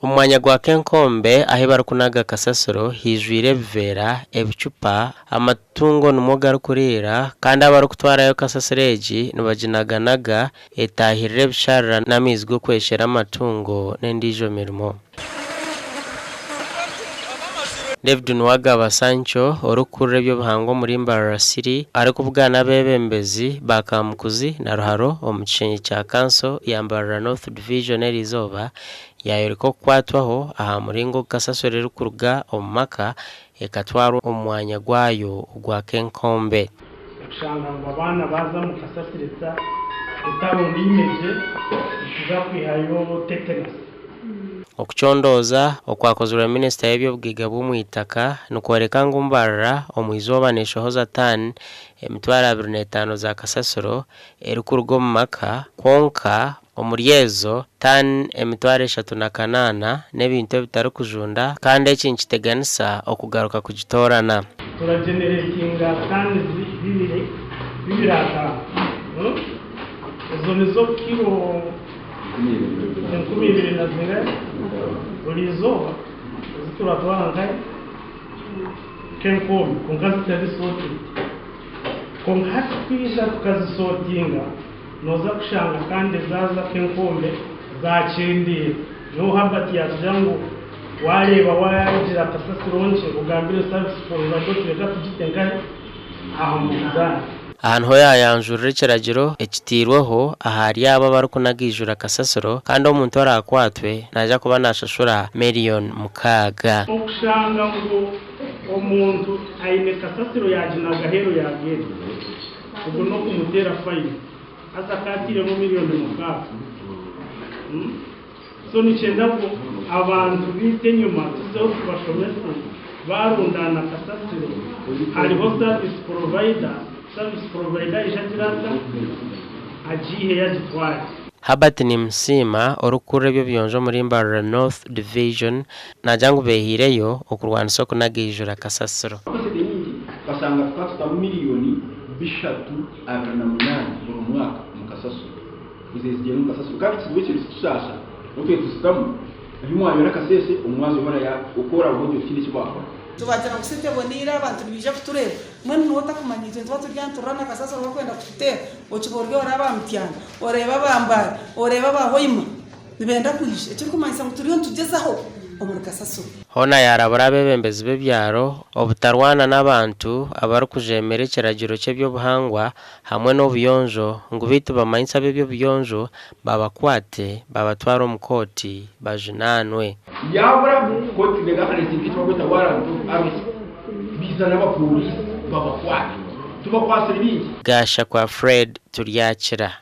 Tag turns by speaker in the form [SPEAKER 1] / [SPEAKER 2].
[SPEAKER 1] umwanya gwa Kenkombe aho barukunaga kasasiro hijwire bivera ebicupa amatungo numuga kurira kandi abaru kutwarayo kasasereji nubajinaganaga etahirire bisharira namizgo kweshera amatungo n'endijo mirimo. David Nwagaba Sancho orukurre byo buhango muri Mbarara City ari kubwana bebembezi bakamukuzi na ruharo omucenyi cya Kanso ya Mbarara North Division erizoba yayeriko kwatwaho aha muringo kasasore rukuruga omumaka ekatwaro omwanya gwayo gwa Kenkombe.
[SPEAKER 2] Kushanga ngo abana baza mu kasasirita utarundi imeje ikiza kwihayo tetanus.
[SPEAKER 1] Okuchondoza okwakozwe Minister y'ebyo bwiga bw'umwitaka nukwereka ngo Mbarara omwizoba neshohoza tan emitwara 25 za kasasiro erukurugo mumaka konka omuryezo tan emitwara 38 n'ebintu bitari kujunda kandi ekinchiteganisa okugaruka kugitorana.
[SPEAKER 2] Turageneratinga tan bibirata ezo nizo kilo 2000 na zingana ulizoba zituratwara ngai Kenkombe kungazi tazisoti kongati kwiza tukazisotinga noza kushanga kandi zaza Kenkombe zacindira no habati yajangu wareba wagira kasasironje ugambire service for radio kujitenga aho muzana
[SPEAKER 1] ahantu yayanjurire kiragiro ekitirweho ahari yaba barukunagijura kasasiro kandi omuntu arakwatwe naja kuba nashashura million mukaga
[SPEAKER 2] okushanga ngo omuntu aine kasasiro yajinaga hero yagere ubwo no kumutera fine azakatire mu million mukaga so nichenda ko abantu bite nyuma tuzo kubashomesa barundana kasasiro hariho service provider ishakirata ajihe yagitwara.
[SPEAKER 1] Habati ni msima orukure byo byonjo muri Mbarara North Division najangu behireyo okurwana soko nagijura kasasiro
[SPEAKER 3] basanga twatsa miliyoni 3.8 mu mwaka mu kasasiro izezgiye mu kasasiro kandi kiwe kiri tushasha utwe tustamu himwa yora kasese umwazo mara ya ukora uburyo kindi kibakora
[SPEAKER 4] tubajana kusite bonira abantu bije kutureba mwe nota kumanyije ntwatu byanturana kasasa bakwenda kutera okiborwe oraba mtyana oreba bambara oreba bahoyima nibenda kwishe cyo kumanyisa muturiyo tugezaho omuri kasasa
[SPEAKER 1] hona yarabara bebembezi bebyaro obutarwana n'abantu abaru kujemere kiragiro cye byo buhangwa hamwe no buyonjo ngubito bamanyisa bebyo buyonjo babakwate babatwara omukoti bajinanwe
[SPEAKER 3] yabura koti nega hari zikitwa kwita warantu arisi bizana abapolisi babakwate tubakwasira ibindi
[SPEAKER 1] gasha kwa Fred turyakira.